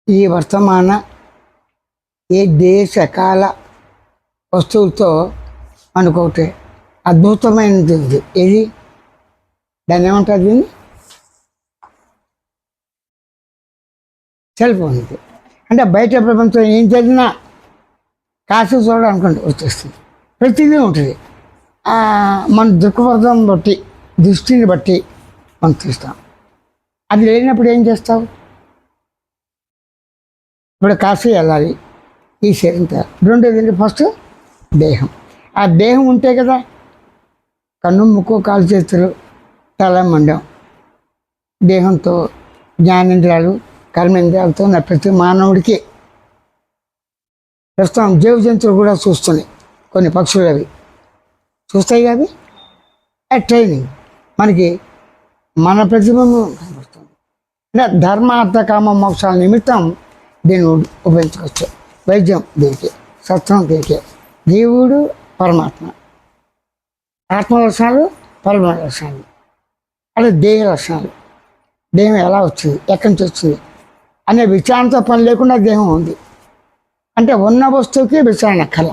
ఈ వర్తమాన ఏ దేశకాల వస్తువులతో అనుకోటే అద్భుతమైనది ఉంది. ఏది దాన్ని ఏమంటారు? దీన్ని సెల్ ఫోన్. అంటే బయట ప్రపంచం ఏం జరిగినా కాసు చూడాలనుకోండి వచ్చేస్తుంది, ప్రతిదీ ఉంటుంది. మన దృక్పథం బట్టి, దృష్టిని బట్టి మనం చూస్తాం. అది లేనప్పుడు ఏం చేస్తావు? ఇప్పుడు కాశీ వెళ్ళాలి, ఈ శరీరం. రెండోది ఫస్ట్ దేహం. ఆ దేహం ఉంటే కదా కన్ను, ముక్కు, కాలు, చేతులు, తల, మండం. దేహంతో జ్ఞానేంద్రియాలు, కర్మేంద్రియాలతో ఉన్న ప్రతి మానవుడికి ప్రస్తుతం జీవ జంతువులు కూడా చూస్తున్నాయి. కొన్ని పక్షులు అవి చూస్తాయి. అవి ట్రైనింగ్ మనకి మన ప్రతిబింబం కనబడుతుంది. అంటే ధర్మ అర్థ కామ మోక్షాల నిమిత్తం దీన్ని ఉపయోగించుకోవచ్చు. వైద్యం దీనికి, సత్వం దీనికి. జీవుడు పరమాత్మ, ఆత్మ లక్షణాలు, పరమాత్మ లక్షణాలు, అలా దేహ లక్షణాలు. దేహం ఎలా వచ్చింది, ఎక్కడి నుంచి వచ్చింది అనే విచారణతో పని లేకుండా దేహం ఉంది. అంటే ఉన్న వస్తువుకి విచారణ కల,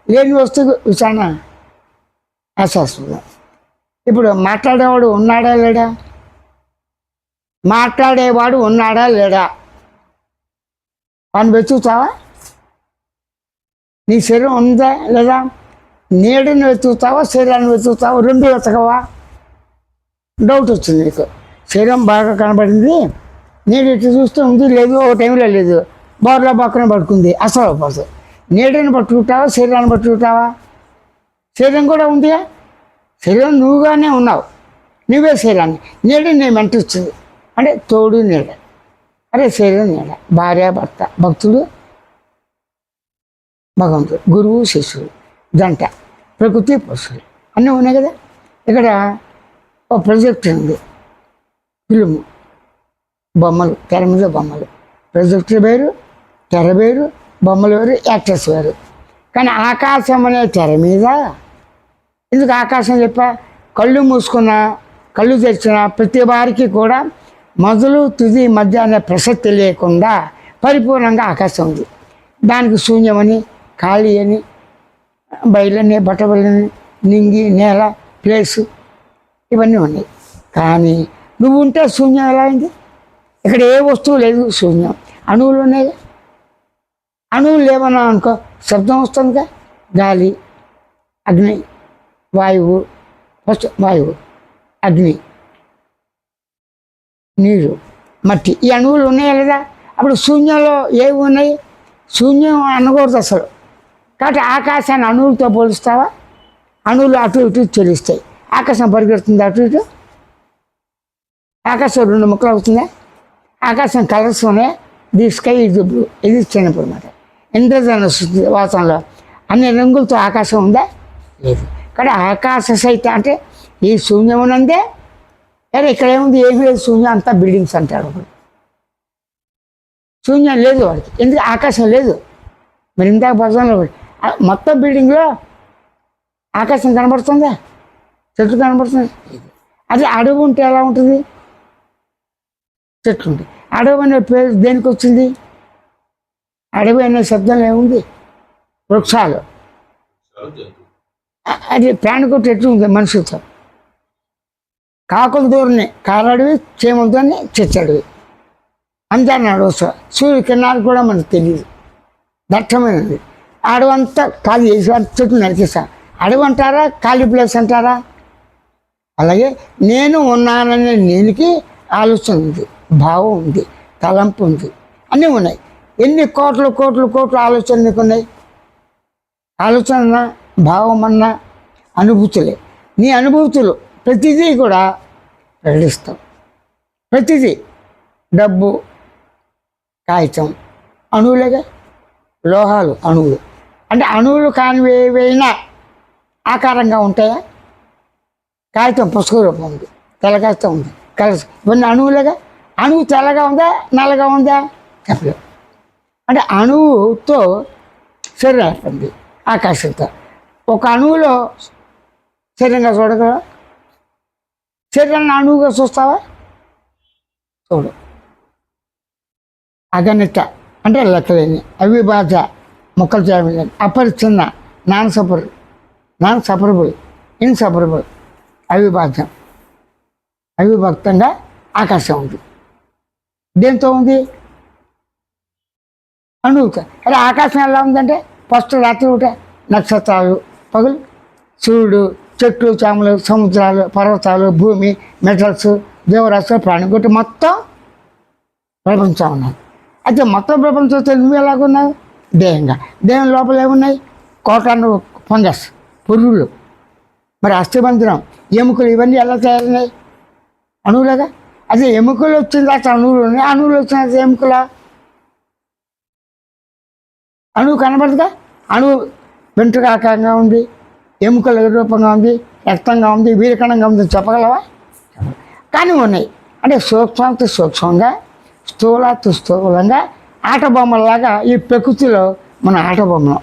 లేని వస్తువుకి విచారణ అశాస్త్రం. ఇప్పుడు మాట్లాడేవాడు ఉన్నాడా లేడా? మాట్లాడేవాడు ఉన్నాడా లేడా అని వెతుకుతావా? నీ శరీరం ఉందా లేదా? నీడని వెతుకుతావా, శరీరాన్ని వెతుకుతావా? రెండు వెతకవా? డౌట్ వచ్చింది నీకు. శరీరం బాగా కనబడింది, నీడు ఇటు చూస్తూ ఉంది, లేదు ఓ టైంలో లేదు, బోర్లో పక్కన పడుకుంది, అసలు అవ్వదు. నీడని పట్టుకుంటావా, శరీరాన్ని పట్టుకుంటావా? శరీరం కూడా ఉందిగా, శరీరం నువ్వుగానే ఉన్నావు, నువ్వే శరీరాన్ని. నీడని నేను వెంట వచ్చింది అంటే తోడు నీడ. అరే శరీరం నీడ. భార్య భర్త, భక్తుడు భగవంతుడు, గురువు శిష్యుడు, జంట, ప్రకృతి పురుషుడు అన్నీ ఉన్నాయి కదా. ఇక్కడ ఒక ప్రొజెక్టర్ ఉంది, ఫిల్ము, బొమ్మలు, తెర మీద బొమ్మలు. ప్రొజెక్టర్ వేరు, తెర వేరు, బొమ్మలు వేరు, యాక్టర్స్ వేరు. కానీ ఆకాశం అనే తెర మీద ఎందుకు ఆకాశం చెప్పా? కళ్ళు మూసుకున్నా, కళ్ళు తెరిచిన ప్రతి వారికి కూడా మొదలు తుది మధ్య అనే ప్రసక్తి లేకుండా పరిపూర్ణంగా ఆకాశం ఉంది. దానికి శూన్యమని, ఖాళీ అని, బయలని, బట్టబయలని, నింగి, నేల, ప్లేసు ఇవన్నీ ఉన్నాయి. కానీ నువ్వు ఉంటే శూన్యం ఎలా అయింది? ఇక్కడ ఏ వస్తువు లేదు, శూన్యం. అణువులు ఉన్నాయి. అణువులు లేవన్నా అనుకో శబ్దం వస్తుందిగా. గాలి, అగ్ని, వాయువు, ఫస్ట్ వాయువు, అగ్ని, నీరు, మట్టి, ఈ అణువులు ఉన్నాయా లేదా? అప్పుడు శూన్యంలో ఏవి ఉన్నాయి? శూన్యం అనకూడదు అసలు. కాబట్టి ఆకాశాన్ని అణువులతో పోలుస్తావా? అణువులు అటు ఇటు చెల్లిస్తాయి. ఆకాశం పరిగెడుతుంది అటు ఇటు. ఆకాశం రెండు ముక్కలు అవుతుందా? ఆకాశం కలర్స్ ఉన్నాయి. ది స్కై ఇది బ్లూ, ఇది చిన్నప్పుడు మాట. ఇంద్రధనుస్సు వాతావరణంలో అన్ని రంగులతో ఆకాశం ఉందా? లేదు. కానీ ఆకాశ సైతం అంటే ఈ శూన్యం ఉన్నదే. అరే ఇక్కడ ఏముంది? ఏమి లేదు, శూన్యం అంతా బిల్డింగ్స్ అంటాడు ఒకడు. శూన్యం లేదు వాడికి, ఎందుకు? ఆకాశం లేదు. మరి ఇందాక భజనలో మొత్తం బిల్డింగ్లో ఆకాశం కనబడుతుందా? చెట్లు కనబడుతుంది. అది అడవి ఉంటే ఎలా ఉంటుంది? చెట్లు ఉంటాయి. అడవి అనే పేరు దేనికి వచ్చింది? అడవి అనే శబ్దం ఏముంది? వృక్షాలు. అది ప్రాణికొట్టు ఎట్లు ఉంది మనుషులతో. కాకుల దూరని కారడవి, చీమలతోని చెచ్చడవి అంతే అన్నాడు. సూర్య కిరణాలు కూడా మనకు తెలియదు, దట్టమైనది. అడవంతా ఖాళీ చేసి చెట్టు నరికేసా. అడవి అంటారా, ఖాళీ ప్లేస్ అంటారా? అలాగే నేను ఉన్నాననే నేనుకి ఆలోచన ఉంది, భావం ఉంది, తలంపు ఉంది, అన్నీ ఉన్నాయి. ఎన్ని కోట్లు కోట్లు కోట్లు ఆలోచనలు నీకు ఉన్నాయి? ఆలోచన అన్నా, భావం అన్నా అనుభూతులే. నీ అనుభూతులు ప్రతిదీ కూడా ప్రకటిస్తాం. ప్రతిదీ డబ్బు, కాగితం అణువులేగా. లోహాలు అణువులు. అంటే అణువులు కానివి ఏవైనా ఆకారంగా ఉంటాయా? కాగితం పుస్తక రూపం ఉంది, తెల్ల కాగితం ఉంది, కలర్స్ ఇవన్నీ అణువులేగా. అణువు తెల్లగా ఉందా, నల్లగా ఉందా? చెప్పలేవు. అంటే అణువుతో శరీరం ఉంది, ఆకాశంతో. ఒక అణువులో శరీరంగా చూడగలవా? శరీరాన్ని అణువుగా చూస్తావా? చూడు. అగణిత అంటే లెక్కలేని అవిభాజ్య మొక్కలు చేయలేని అపరిచ్ఛిన్న నాన్ సపరబుల్ ఇన్సపరబుల్ అవిభాజ్యం అవిభక్తంగా ఆకాశం ఉంది. దేంతో ఉంది? అణువుతో. అరే ఆకాశం ఎలా ఉందంటే ఫస్ట్ రాత్రి ఒకటే నక్షత్రాలు, పగులు సూర్యుడు, చెట్లు, చేమలు, సముద్రాలు, పర్వతాలు, భూమి, మెటల్స్, జీవరాశులు, ప్రాణిగుట్టి మొత్తం ప్రపంచం ఉన్నాయి. అయితే మొత్తం ప్రపంచంతో నువ్వు ఎలాగున్నావు? దేహంగా. దేహం లోపల ఏమున్నాయి? కోటాను ఫంగస్, పురుగులు, మరి అస్థిబంధనం, ఎముకలు, ఇవన్నీ ఎలా తయారైనాయి? అణువులుగా. అదే ఎముకలు వచ్చిన తర్వాత అణువులు ఉన్నాయి, అణువులు వచ్చిన తర్వాత ఎముకల అణువు కనబడదుగా. అణువు వెంట్రుకాకారంగా ఉంది, ఎముకల రూపంగా ఉంది, రక్తంగా ఉంది, వీరకణంగా ఉంది, చెప్పగలవా? కానీ ఉన్నాయి. అంటే సూక్ష్మాతి సూక్ష్మంగా, స్థూలాతి స్థూలంగా ఆట బొమ్మలాగా ఈ ప్రకృతిలో మన ఆట బొమ్మలు